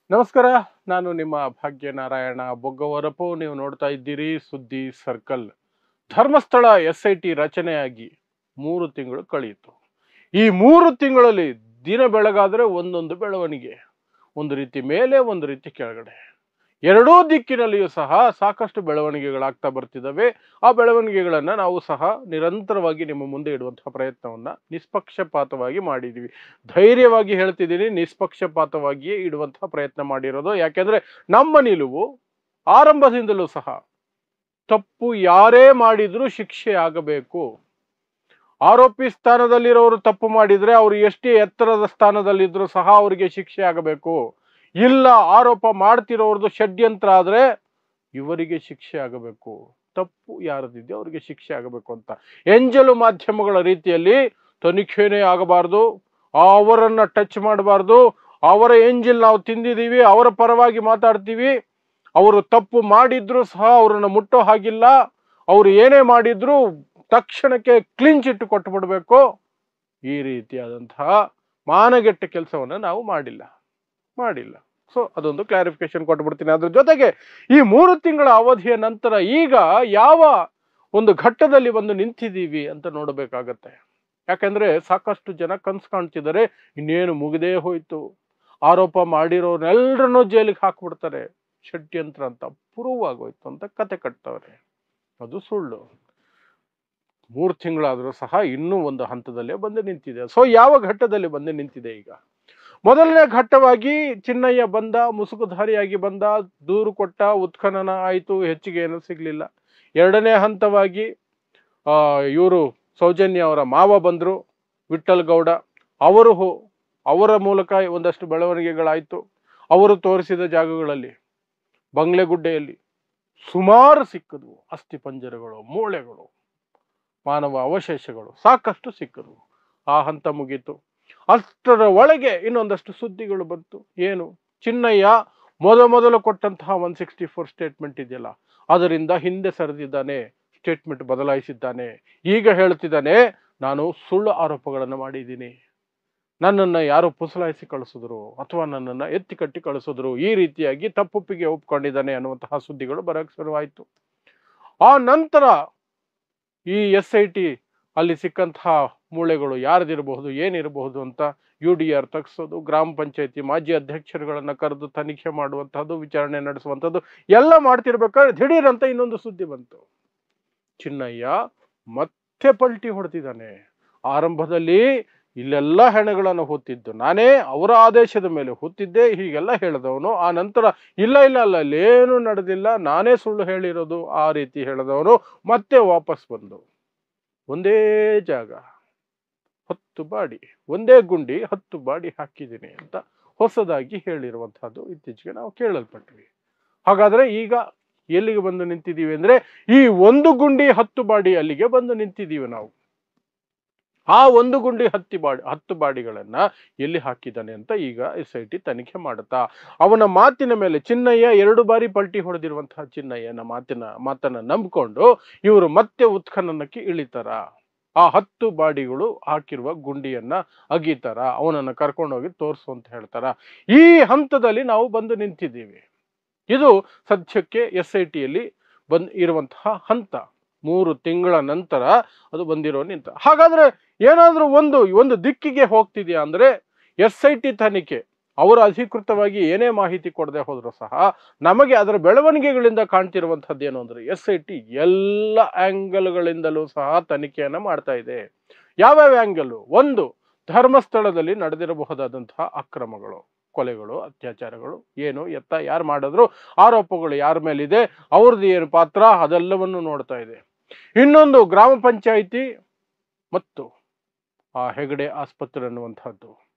ನಮಸ್ಕಾರ. ನಾನು ನಿಮ್ಮ ಭಾಗ್ಯನಾರಾಯಣ ಬೊಗ್ಗವರಪು. ನೀವು ನೋಡ್ತಾ ಇದ್ದೀರಿ ಸುದ್ದಿ ಸರ್ಕಲ್. ಧರ್ಮಸ್ಥಳ SIT ರಚನೆಯಾಗಿ 3 ತಿಂಗಳು ಕಳೆಯಿತು. ಈ 3 ತಿಂಗಳಲ್ಲಿ ದಿನ ಬೆಳಗಾದ್ರೆ ಒಂದೊಂದು ಬೆಳವಣಿಗೆ, ಒಂದು ರೀತಿ ಮೇಲೆ ಒಂದು ರೀತಿ ಕೆಳಗಡೆ. ಎರಡೂ ದಿಕ್ಕಿನಲ್ಲಿಯೂ ಸಹ ಸಾಕಷ್ಟು ಬೆಳವಣಿಗೆಗಳಾಗ್ತಾ ಬರ್ತಿದ್ದಾವೆ. ಆ ಬೆಳವಣಿಗೆಗಳನ್ನ ನಾವು ಸಹ ನಿರಂತರವಾಗಿ ನಿಮ್ಮ ಮುಂದೆ ಇಡುವಂತಹ ಪ್ರಯತ್ನವನ್ನ ನಿಷ್ಪಕ್ಷಪಾತವಾಗಿ ಮಾಡಿದೀವಿ. ಧೈರ್ಯವಾಗಿ ಹೇಳ್ತಿದ್ದೀನಿ, ನಿಷ್ಪಕ್ಷಪಾತವಾಗಿಯೇ ಇಡುವಂತಹ ಪ್ರಯತ್ನ ಮಾಡಿರೋದು. ಯಾಕೆಂದ್ರೆ ನಮ್ಮ ನಿಲುವು ಆರಂಭದಿಂದಲೂ ಸಹ ತಪ್ಪು ಯಾರೇ ಮಾಡಿದ್ರೂ ಶಿಕ್ಷೆ ಆಗಬೇಕು. ಆರೋಪಿ ಸ್ಥಾನದಲ್ಲಿರೋರು ತಪ್ಪು ಮಾಡಿದ್ರೆ ಅವರು ಎಷ್ಟೇ ಎತ್ತರದ ಸ್ಥಾನದಲ್ಲಿದ್ರು ಸಹ ಅವರಿಗೆ ಶಿಕ್ಷೆ ಆಗಬೇಕು. ಇಲ್ಲ, ಆರೋಪ ಮಾಡ್ತಿರೋರ್ದು ಷಡ್ಯಂತ್ರ ಆದ್ರೆ ಇವರಿಗೆ ಶಿಕ್ಷೆ ಆಗಬೇಕು. ತಪ್ಪು ಯಾರದಿದೆಯೋ ಅವರಿಗೆ ಶಿಕ್ಷೆ ಆಗಬೇಕು ಅಂತ ಎಂಜಲು ಮಾಧ್ಯಮಗಳ ರೀತಿಯಲ್ಲಿ ತನಿಖೆನೇ ಆಗಬಾರ್ದು, ಅವರನ್ನ ಟಚ್ ಮಾಡಬಾರ್ದು, ಅವರ ಎಂಜಿಲ್ ನಾವು ತಿಂದಿದ್ದೀವಿ, ಅವರ ಪರವಾಗಿ ಮಾತಾಡ್ತೀವಿ, ಅವರು ತಪ್ಪು ಮಾಡಿದ್ರು ಸಹ ಅವರನ್ನು ಮುಟ್ಟೋ ಹಾಗಿಲ್ಲ, ಅವರು ಏನೇ ಮಾಡಿದ್ರು ತಕ್ಷಣಕ್ಕೆ ಕ್ಲೀನ್ ಚಿಟ್ ಕೊಟ್ಟು ಬಿಡಬೇಕು. ಈ ರೀತಿಯಾದಂತಹ ಮಾನಗೆಟ್ಟ ಕೆಲಸವನ್ನ ನಾವು ಮಾಡಿಲ್ಲ. ಸೊ ಅದೊಂದು ಕ್ಲಾರಿಫಿಕೇಶನ್ ಕೊಟ್ಬಿಡ್ತೀನಿ. ಅದ್ರ ಜೊತೆಗೆ ಈ 3 ತಿಂಗಳ ಅವಧಿಯ ನಂತರ ಈಗ ಯಾವ ಒಂದು ಘಟ್ಟದಲ್ಲಿ ಬಂದು ನಿಂತಿದ್ದೀವಿ ಅಂತ ನೋಡಬೇಕಾಗತ್ತೆ. ಯಾಕಂದ್ರೆ ಸಾಕಷ್ಟು ಜನ ಕನ್ಸು ಕಾಣ್ತಿದ್ದಾರೆ, ಇನ್ನೇನು ಮುಗಿದೇ ಹೋಯ್ತು, ಆರೋಪ ಮಾಡಿರೋನೆಲ್ಲರನ್ನೂ ಜೈಲಿಗೆ ಹಾಕ್ಬಿಡ್ತಾರೆ, ಷಡ್ಯಂತ್ರ ಅಂತ ಪ್ರೂವ್ ಆಗೋಯ್ತು ಅಂತ ಕತೆ ಕಟ್ತವ್ರೆ. ಅದು ಸುಳ್ಳು. 3 ತಿಂಗಳಾದರೂ ಸಹ ಇನ್ನೂ ಒಂದು ಹಂತದಲ್ಲೇ ಬಂದು ನಿಂತಿದೆ. ಸೊ ಯಾವ ಘಟ್ಟದಲ್ಲಿ ಬಂದು ನಿಂತಿದೆ ಈಗ? ಮೊದಲನೇ ಘಟ್ಟವಾಗಿ ಚಿನ್ನಯ್ಯ ಬಂದ, ಮುಸುಕುಧಾರಿಯಾಗಿ ಬಂದ, ದೂರು ಕೊಟ್ಟ, ಉತ್ಖನನ ಆಯಿತು, ಹೆಚ್ಚಿಗೆ ಏನೂ ಸಿಗ್ಲಿಲ್ಲ. ಎರಡನೇ ಹಂತವಾಗಿ ಇವರು ಸೌಜನ್ಯ ಅವರ ಮಾವ ಬಂದ್ರು, ವಿಠ್ಠಲ್ ಗೌಡ. ಅವರ ಮೂಲಕ ಒಂದಷ್ಟು ಬೆಳವಣಿಗೆಗಳಾಯಿತು. ಅವರು ತೋರಿಸಿದ ಜಾಗಗಳಲ್ಲಿ ಬಂಗ್ಲೆಗುಡ್ಡೆಯಲ್ಲಿ ಸುಮಾರು ಸಿಕ್ಕದವು ಅಸ್ಥಿ ಪಂಜರಗಳು, ಮೂಳೆಗಳು, ಮಾನವ ಅವಶೇಷಗಳು ಸಾಕಷ್ಟು ಸಿಕ್ಕದವು. ಆ ಹಂತ ಮುಗೀತು. ಅಷ್ಟರ ಒಳಗೆ ಇನ್ನೊಂದಷ್ಟು ಸುದ್ದಿಗಳು ಬಂತು. ಏನು? ಚಿನ್ನಯ್ಯ ಮೊದಲು ಕೊಟ್ಟಂತಹ 164 ಸ್ಟೇಟ್ಮೆಂಟ್ ಇದೆಯಲ್ಲ, ಅದರಿಂದ ಹಿಂದೆ ಸರಿದಿದ್ದಾನೆ, ಸ್ಟೇಟ್ಮೆಂಟ್ ಬದಲಾಯಿಸಿದ್ದಾನೆ. ಈಗ ಹೇಳ್ತಿದ್ದಾನೆ, ನಾನು ಸುಳ್ಳು ಆರೋಪಗಳನ್ನು ಮಾಡಿದ್ದೀನಿ, ನನ್ನನ್ನು ಯಾರೋ ಪುಸಲಾಯಿಸಿ ಕಳಿಸಿದ್ರು ಅಥವಾ ನನ್ನನ್ನು ಎತ್ತಿ ಕಟ್ಟಿ ಕಳಿಸಿದ್ರು, ಈ ರೀತಿಯಾಗಿ ತಪ್ಪೊಪ್ಪಿಗೆ ಒಪ್ಕೊಂಡಿದ್ದಾನೆ ಅನ್ನುವಂತಹ ಸುದ್ದಿಗಳು ಬರಕ್ಕೆ ಶುರುವಾಯಿತು. ಆ ನಂತರ ಈ SIT ಅಲ್ಲಿ ಸಿಕ್ಕಂತಹ ಮೂಳೆಗಳು ಯಾರ್ದಿರಬಹುದು, ಏನಿರಬಹುದು ಅಂತ UDR ತೆಗೆಸೋದು, ಗ್ರಾಮ ಪಂಚಾಯತಿ ಮಾಜಿ ಅಧ್ಯಕ್ಷರುಗಳನ್ನ ಕರೆದು ತನಿಖೆ ಮಾಡುವಂತಹದ್ದು, ವಿಚಾರಣೆ ನಡೆಸುವಂಥದ್ದು ಎಲ್ಲ ಮಾಡ್ತಿರ್ಬೇಕಾದ್ರೆ ದಿಢೀರಂತ ಇನ್ನೊಂದು ಸುದ್ದಿ ಬಂತು. ಚಿನ್ನಯ್ಯ ಮತ್ತೆ ಪಲ್ಟಿ ಹೊಡೆದಿದ್ದಾನೆ. ಆರಂಭದಲ್ಲಿ ಇಲ್ಲೆಲ್ಲ ಹೆಣಗಳನ್ನು ಹೊತ್ತಿದ್ದು ನಾನೇ, ಅವರ ಆದೇಶದ ಮೇಲೆ ಹೊತ್ತಿದ್ದೆ, ಹೀಗೆಲ್ಲ ಹೇಳಿದವನು. ಆ ನಂತರ ಇಲ್ಲ ಅಲ್ಲೇನು ನಡೆದಿಲ್ಲ, ನಾನೇ ಸುಳ್ಳು ಹೇಳಿರೋದು, ಆ ರೀತಿ ಹೇಳಿದವನು ಮತ್ತೆ ವಾಪಸ್ ಬಂದು ಒಂದೇ ಜಾಗ 10 ಬಾಡಿ, ಒಂದೇ ಗುಂಡಿ 10 ಬಾಡಿ ಹಾಕಿದ್ದೀನಿ ಅಂತ ಹೊಸದಾಗಿ ಹೇಳಿರುವಂತಹದ್ದು ಇತ್ತೀಚೆಗೆ ನಾವು ಕೇಳಲ್ಪಟ್ವಿ. ಹಾಗಾದ್ರೆ ಈಗ ಎಲ್ಲಿಗೆ ಬಂದು ನಿಂತಿದ್ದೀವಿ ಅಂದ್ರೆ, ಈ ಒಂದು ಗುಂಡಿ 10 ಬಾಡಿ ಅಲ್ಲಿಗೆ ಬಂದು ನಿಂತಿದ್ದೀವಿ ನಾವು. ಆ ಒಂದು ಗುಂಡಿ 10 ಬಾಡಿಗಳನ್ನ ಎಲ್ಲಿ ಹಾಕಿದ್ದಾನೆ ಅಂತ ಈಗ SIT ತನಿಖೆ ಮಾಡುತ್ತಾ, ಅವನ ಮಾತಿನ ಮೇಲೆ ಚಿನ್ನಯ್ಯ 2 ಬಾರಿ ಪಲ್ಟಿ ಹೊಡೆದಿರುವಂತಹ ಚಿನ್ನಯ್ಯನ ಮಾತನ್ನ ನಂಬಿಕೊಂಡು ಇವರು ಮತ್ತೆ ಉತ್ಖನನಕ್ಕೆ ಇಳಿತಾರ, ಆ 10 ಬಾಡಿಗಳು ಹಾಕಿರುವ ಗುಂಡಿಯನ್ನ ಅಗೀತಾರ, ಅವನನ್ನ ಕರ್ಕೊಂಡೋಗಿ ತೋರಿಸು ಅಂತ ಹೇಳ್ತಾರ. ಈ ಹಂತದಲ್ಲಿ ನಾವು ಬಂದು ನಿಂತಿದ್ದೀವಿ. ಇದು ಸದ್ಯಕ್ಕೆ SITಯಲ್ಲಿ ಇರುವಂತಹ ಹಂತ. 3 ತಿಂಗಳ ನಂತರ ಅದು ಬಂದಿರೋ ನಿಂತ. ಹಾಗಾದ್ರೆ ಏನಾದ್ರೂ ಒಂದು ದಿಕ್ಕಿಗೆ ಹೋಗ್ತಿದ್ಯಾ ಅಂದ್ರೆ, SIT ತನಿಖೆ ಅವರು ಅಧಿಕೃತವಾಗಿ ಏನೇ ಮಾಹಿತಿ ಕೊಡದೆ ಹೋದ್ರು ಸಹ ನಮಗೆ ಅದರ ಬೆಳವಣಿಗೆಗಳಿಂದ ಕಾಣ್ತಿರುವಂತಹದ್ದು ಏನು ಅಂದ್ರೆ, SIT ಎಲ್ಲ ಆಂಗಲ್ಗಳಿಂದಲೂ ಸಹ ತನಿಖೆಯನ್ನ ಮಾಡ್ತಾ ಇದೆ. ಯಾವ್ಯಾವ ಆಂಗಲ್? ಒಂದು, ಧರ್ಮಸ್ಥಳದಲ್ಲಿ ನಡೆದಿರಬಹುದಾದಂತಹ ಅಕ್ರಮಗಳು, ಕೊಲೆಗಳು, ಅತ್ಯಾಚಾರಗಳು, ಏನು ಎತ್ತ ಯಾರು ಮಾಡಿದ್ರು, ಆರೋಪಗಳು ಯಾರ ಮೇಲಿದೆ, ಅವ್ರದ್ದು ಏನು ಪಾತ್ರ, ಅದೆಲ್ಲವನ್ನು ನೋಡ್ತಾ ಇದೆ. ಇನ್ನೊಂದು, ಗ್ರಾಮ ಪಂಚಾಯಿತಿ ಮತ್ತು ಆ ಹೆಗಡೆ ಆಸ್ಪತ್ರೆ ಅನ್ನುವಂಥದ್ದು.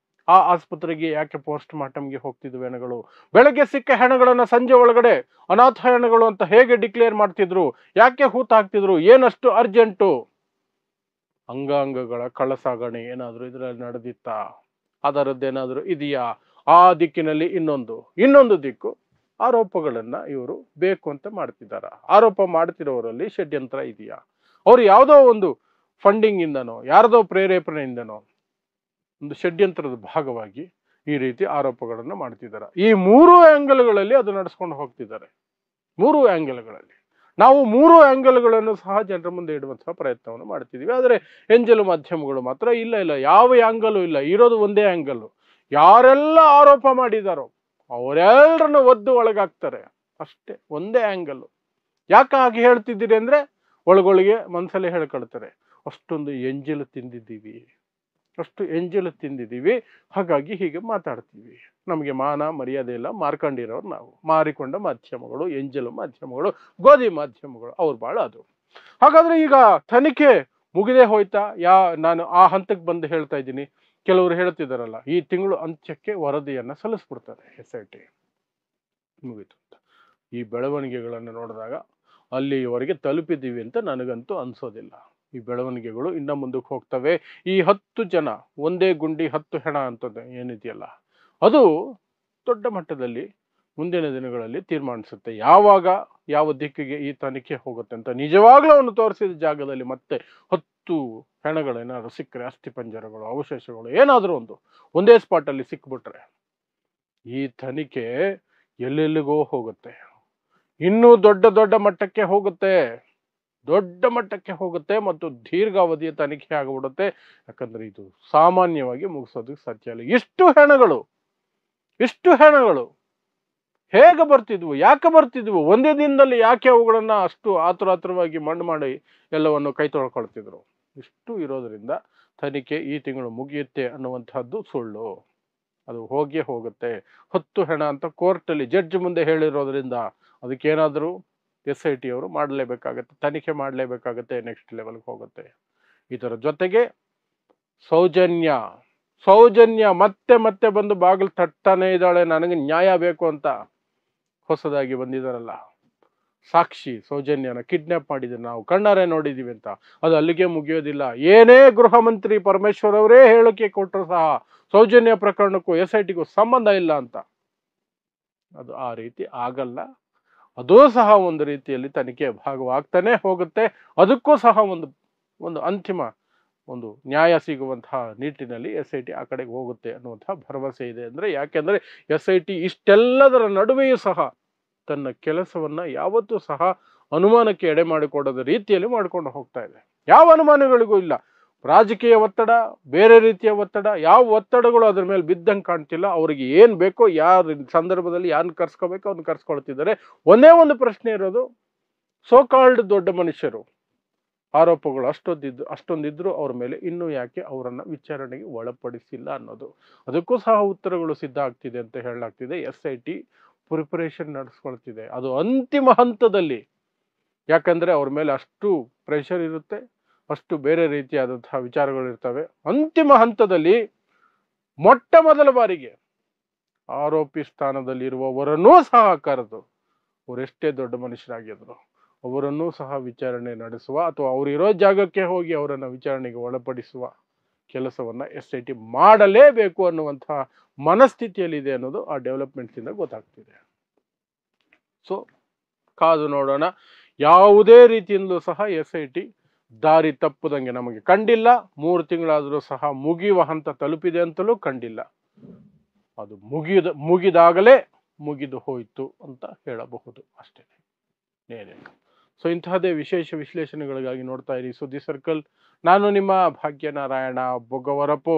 ಆ ಆಸ್ಪತ್ರೆಗೆ ಯಾಕೆ ಪೋಸ್ಟ್ ಮಾರ್ಟಮ್ಗೆ ಹೋಗ್ತಿದ್ವು ಹೆಣಗಳು? ಬೆಳಗ್ಗೆ ಸಿಕ್ಕ ಹೆಣಗಳನ್ನ ಸಂಜೆ ಒಳಗಡೆ ಅನಾಥ ಹೆಣಗಳು ಅಂತ ಹೇಗೆ ಡಿಕ್ಲೇರ್ ಮಾಡ್ತಿದ್ರು? ಯಾಕೆ ಹೂತ ಹಾಕ್ತಿದ್ರು? ಏನಷ್ಟು ಅರ್ಜೆಂಟು? ಅಂಗಾಂಗಗಳ ಕಳ್ಳಸಾಗಣೆ ಏನಾದ್ರು ಇದರಲ್ಲಿ ನಡೆದಿತ್ತಾ? ಅದರದ್ದೇನಾದ್ರೂ ಇದೆಯಾ? ಆ ದಿಕ್ಕಿನಲ್ಲಿ ಇನ್ನೊಂದು ದಿಕ್ಕು, ಆರೋಪಗಳನ್ನ ಇವರು ಬೇಕು ಅಂತ ಮಾಡ್ತಿದ್ದಾರ. ಆರೋಪ ಮಾಡ್ತಿರೋರಲ್ಲಿ ಷಡ್ಯಂತ್ರ ಇದೆಯಾ? ಅವ್ರು ಯಾವುದೋ ಒಂದು ಫಂಡಿಂಗ್ ಇಂದನೋ ಯಾರದೋ ಪ್ರೇರೇಪಣೆಯಿಂದನೋ ಒಂದು ಷಡ್ಯಂತ್ರದ ಭಾಗವಾಗಿ ಈ ರೀತಿ ಆರೋಪಗಳನ್ನು ಮಾಡ್ತಿದ್ದಾರೆ. ಈ 3 ಆಂಗಲ್ಗಳಲ್ಲಿ ಅದು ನಡೆಸ್ಕೊಂಡು ಹೋಗ್ತಿದ್ದಾರೆ. 3 ಆಂಗಲ್ಗಳಲ್ಲಿ ನಾವು 3 ಆಂಗಲ್ಗಳನ್ನು ಸಹ ಜನರ ಮುಂದೆ ಇಡುವಂತಹ ಪ್ರಯತ್ನವನ್ನು ಮಾಡ್ತಿದ್ದೀವಿ. ಆದರೆ ಎಂಜಲು ಮಾಧ್ಯಮಗಳು ಮಾತ್ರ ಇಲ್ಲ ಇಲ್ಲ, ಯಾವ ಆಂಗಲು ಇಲ್ಲ, ಇರೋದು ಒಂದೇ ಆಂಗಲ್. ಯಾರೆಲ್ಲ ಆರೋಪ ಮಾಡಿದಾರೋ ಅವರೆಲ್ಲರನ್ನು ಒದ್ದು ಒಳಗಾಗ್ತಾರೆ ಅಷ್ಟೇ, ಒಂದೇ ಆಂಗಲ್. ಯಾಕೆ ಹಾಗೆ ಹೇಳ್ತಿದ್ದೀರಿ ಅಂದ್ರೆ ಒಳಗೊಳಗೆ ಮನಸ್ಸಲ್ಲೇ ಹೇಳ್ಕೊಳ್ತಾರೆ, ಅಷ್ಟೊಂದು ಎಂಜಲು ತಿಂದಿದ್ದೀವಿ, ಅಷ್ಟು ಎಂಜಲು ತಿಂದಿದ್ದೀವಿ, ಹಾಗಾಗಿ ಹೀಗೆ ಮಾತಾಡ್ತೀವಿ. ನಮಗೆ ಮಾನ ಮರ್ಯಾದೆ ಇಲ್ಲ, ಮಾರ್ಕೊಂಡಿರೋರು ನಾವು, ಮಾರಿಕೊಂಡ ಮಾಧ್ಯಮಗಳು, ಎಂಜಲು ಮಾಧ್ಯಮಗಳು, ಗೋಧಿ ಮಾಧ್ಯಮಗಳು, ಅವ್ರು ಬಾಳ ಅದು. ಹಾಗಾದ್ರೆ ಈಗ ತನಿಖೆ ಮುಗಿದೇ ಹೋಯ್ತಾ? ನಾನು ಆ ಹಂತಕ್ಕೆ ಬಂದು ಹೇಳ್ತಾ ಇದ್ದೀನಿ. ಕೆಲವರು ಹೇಳ್ತಿದಾರಲ್ಲ, ಈ ತಿಂಗಳು ಅಂತ್ಯಕ್ಕೆ ವರದಿಯನ್ನ ಸಲ್ಲಿಸ್ಬಿಡ್ತಾರೆ SIT, ಮುಗೀತು ಅಂತ. ಈ ಬೆಳವಣಿಗೆಗಳನ್ನು ನೋಡಿದಾಗ ಅಲ್ಲಿಯವರೆಗೆ ತಲುಪಿದ್ದೀವಿ ಅಂತ ನನಗಂತೂ ಅನ್ಸೋದಿಲ್ಲ. ಈ ಬೆಳವಣಿಗೆಗಳು ಇನ್ನ ಮುಂದಕ್ಕೆ ಹೋಗ್ತವೆ. ಈ 10 ಜನ ಒಂದೇ ಗುಂಡಿ 10 ಹೆಣ ಅಂತದ್ದು ಏನಿದೆಯಲ್ಲ, ಅದು ದೊಡ್ಡ ಮಟ್ಟದಲ್ಲಿ ಮುಂದಿನ ದಿನಗಳಲ್ಲಿ ತೀರ್ಮಾನಿಸುತ್ತೆ. ಯಾವಾಗ ಯಾವ ದಿಕ್ಕಿಗೆ ಈ ತನಿಖೆ ಹೋಗುತ್ತೆ ಅಂತ. ನಿಜವಾಗ್ಲೂ ಅವನು ತೋರಿಸಿದ ಜಾಗದಲ್ಲಿ ಮತ್ತೆ 10 ಹೆಣಗಳೇನಾದ್ರು ಸಿಕ್ಕರೆ, ಅಸ್ಥಿ ಪಂಜರಗಳು, ಅವಶೇಷಗಳು ಏನಾದರೂ ಒಂದೇ ಸ್ಪಾಟ್ ಅಲ್ಲಿ ಸಿಕ್ಬಿಟ್ರೆ ಈ ತನಿಖೆ ಎಲ್ಲೆಲ್ಲಿಗೋ ಹೋಗುತ್ತೆ. ಇನ್ನೂ ದೊಡ್ಡ ದೊಡ್ಡ ಮಟ್ಟಕ್ಕೆ ಹೋಗುತ್ತೆ, ದೊಡ್ಡ ಮಟ್ಟಕ್ಕೆ ಹೋಗುತ್ತೆ ಮತ್ತು ದೀರ್ಘಾವಧಿಯ ತನಿಖೆ ಆಗಿಬಿಡುತ್ತೆ. ಯಾಕಂದ್ರೆ ಇದು ಸಾಮಾನ್ಯವಾಗಿ ಮುಗಿಸೋದಕ್ಕೆ ಸಾಧ್ಯ ಇಲ್ಲ. ಇಷ್ಟು ಹೆಣಗಳು ಹೇಗೆ ಬರ್ತಿದ್ವು, ಯಾಕೆ ಬರ್ತಿದ್ವು, ಒಂದೇ ದಿನದಲ್ಲಿ ಯಾಕೆ ಅವುಗಳನ್ನ ಅಷ್ಟು ಆತುರವಾಗಿ ಮಣ್ಣು ಮಾಡಿ ಎಲ್ಲವನ್ನು ಕೈ ತೊಳ್ಕೊಳ್ತಿದ್ರು? ಇಷ್ಟು ಇರೋದ್ರಿಂದ ತನಿಖೆ ಈ ತಿಂಗಳು ಮುಗಿಯುತ್ತೆ ಅನ್ನುವಂತಹದ್ದು ಸುಳ್ಳು. ಅದು ಹೋಗುತ್ತೆ. 10 ಹೆಣ ಅಂತ ಕೋರ್ಟಲ್ಲಿ ಜಡ್ಜ್ ಮುಂದೆ ಹೇಳಿರೋದ್ರಿಂದ ಅದಕ್ಕೇನಾದರೂ SIT ಅವರು ಮಾಡಲೇಬೇಕಾಗತ್ತೆ, ತನಿಖೆ ಮಾಡಲೇಬೇಕಾಗತ್ತೆ, ನೆಕ್ಸ್ಟ್ ಲೆವೆಲ್ಗೆ ಹೋಗುತ್ತೆ. ಇದರ ಜೊತೆಗೆ ಸೌಜನ್ಯ ಮತ್ತೆ ಬಂದು ಬಾಗಿಲು ತಟ್ಟಾನೇ ಇದ್ದಾಳೆ, ನನಗೆ ನ್ಯಾಯ ಬೇಕು ಅಂತ. ಹೊಸದಾಗಿ ಬಂದಿದ್ದಾರಲ್ಲ ಸಾಕ್ಷಿ, ಸೌಜನ್ಯನ ಕಿಡ್ನಾಪ್ ಮಾಡಿದ್ರು, ನಾವು ಕಣ್ಣಾರೆ ನೋಡಿದೀವಿ ಅಂತ. ಅದು ಅಲ್ಲಿಗೆ ಮುಗಿಯೋದಿಲ್ಲ. ಏನೇ ಗೃಹ ಮಂತ್ರಿ ಪರಮೇಶ್ವರ್ ಅವರೇ ಹೇಳಿಕೆ ಕೊಟ್ಟರು ಸಹ ಸೌಜನ್ಯ ಪ್ರಕರಣಕ್ಕೂ SITಗೂ ಸಂಬಂಧ ಇಲ್ಲ ಅಂತ. ಅದು ಆ ರೀತಿ ಆಗಲ್ಲ. ಅದೂ ಸಹ ಒಂದು ರೀತಿಯಲ್ಲಿ ತನಿಖೆಯ ಭಾಗವಾಗ್ತಾನೆ ಹೋಗುತ್ತೆ. ಅದಕ್ಕೂ ಸಹ ಒಂದು ಅಂತಿಮ ನ್ಯಾಯ ಸಿಗುವಂತಹ ನಿಟ್ಟಿನಲ್ಲಿ SIT ಆ ಕಡೆಗೆ ಹೋಗುತ್ತೆ ಅನ್ನುವಂತಹ ಭರವಸೆ ಇದೆ. ಯಾಕೆಂದ್ರೆ SIT ಇಷ್ಟೆಲ್ಲದರ ನಡುವೆಯೂ ಸಹ ತನ್ನ ಕೆಲಸವನ್ನ ಯಾವತ್ತೂ ಸಹ ಅನುಮಾನಕ್ಕೆ ಎಡೆ ಮಾಡಿಕೊಡದ ರೀತಿಯಲ್ಲಿ ಮಾಡ್ಕೊಂಡು ಹೋಗ್ತಾ ಇದೆ. ಯಾವ ಅನುಮಾನಗಳಿಗೂ ಇಲ್ಲ. ರಾಜಕೀಯ ಒತ್ತಡ, ಬೇರೆ ರೀತಿಯ ಒತ್ತಡ, ಯಾವ ಒತ್ತಡಗಳು ಅದ್ರ ಮೇಲೆ ಬಿದ್ದಂಗೆ ಕಾಣ್ತಿಲ್ಲ. ಅವ್ರಿಗೆ ಏನ್ ಬೇಕೋ, ಯಾರ ಸಂದರ್ಭದಲ್ಲಿ ಯಾರನ್ನ ಕರ್ಸ್ಕೋಬೇಕೋ ಅವ್ರನ್ನ ಕರ್ಸ್ಕೊಳ್ತಿದ್ದಾರೆ. ಒಂದೇ ಒಂದು ಪ್ರಶ್ನೆ ಇರೋದು, ಸೋಕಾಲ್ಡ್ ದೊಡ್ಡ ಮನುಷ್ಯರು ಆರೋಪಗಳು ಅಷ್ಟೊಂದಿದ್ರು ಅವ್ರ ಮೇಲೆ ಇನ್ನೂ ಯಾಕೆ ಅವರನ್ನ ವಿಚಾರಣೆಗೆ ಒಳಪಡಿಸಿಲ್ಲ ಅನ್ನೋದು. ಅದಕ್ಕೂ ಸಹ ಉತ್ತರಗಳು ಸಿದ್ಧ ಆಗ್ತಿದೆ ಅಂತ ಹೇಳಲಾಗ್ತಿದೆ. SIT preparation ನಡೆಸ್ಕೊಳ್ತಿದೆ. ಅದು ಅಂತಿಮ ಹಂತದಲ್ಲಿ, ಯಾಕಂದ್ರೆ ಅವ್ರ ಮೇಲೆ ಅಷ್ಟು ಪ್ರೆಷರ್ ಇರುತ್ತೆ, ಅಷ್ಟು ಬೇರೆ ರೀತಿಯಾದಂತಹ ವಿಚಾರಗಳು ಇರ್ತವೆ. ಅಂತಿಮ ಹಂತದಲ್ಲಿ ಮೊಟ್ಟ ಮೊದಲ ಬಾರಿಗೆ ಆರೋಪಿ ಸ್ಥಾನದಲ್ಲಿ ಇರುವವರನ್ನೂ ಸಹ ಕರೆದು, ಅವರೆಷ್ಟೇ ದೊಡ್ಡ ಮನುಷ್ಯರಾಗಿದ್ರು ಅವರನ್ನೂ ಸಹ ವಿಚಾರಣೆ ನಡೆಸುವ ಅಥವಾ ಅವರಿರೋ ಜಾಗಕ್ಕೆ ಹೋಗಿ ಅವರನ್ನ ವಿಚಾರಣೆಗೆ ಒಳಪಡಿಸುವ ಕೆಲಸವನ್ನ SIT ಮಾಡಲೇಬೇಕು ಅನ್ನುವಂತಹ ಮನಸ್ಥಿತಿಯಲ್ಲಿದೆ ಅನ್ನೋದು ಆ ಡೆವಲಪ್ಮೆಂಟ್ಸ್ ಇಂದ ಗೊತ್ತಾಗ್ತಿದೆ. ಸೊ ಕಾದು ನೋಡೋಣ. ಯಾವುದೇ ರೀತಿಯಿಂದಲೂ ಸಹ SIT ದಾರಿ ತಪ್ಪದಂಗೆ ನಮಗೆ ಕಂಡಿಲ್ಲ. 3 ತಿಂಗಳಾದರೂ ಸಹ ಮುಗಿಯುವ ಹಂತ ತಲುಪಿದೆ ಅಂತಲೂ ಕಂಡಿಲ್ಲ. ಅದು ಮುಗಿದಾಗಲೇ ಮುಗಿದು ಹೋಯಿತು ಅಂತ ಹೇಳಬಹುದು ಅಷ್ಟೇ, ಏನಿಲ್ಲ. ಸೊ ಇಂತಹದೇ ವಿಶೇಷ ವಿಶ್ಲೇಷಣೆಗಳಿಗಾಗಿ ನೋಡ್ತಾ ಇರಿ ಸುದ್ದಿ ಸರ್ಕಲ್. ನಾನು ನಿಮ್ಮ ಭಾಗ್ಯನಾರಾಯಣ ಬೊಗ್ಗವರಪು.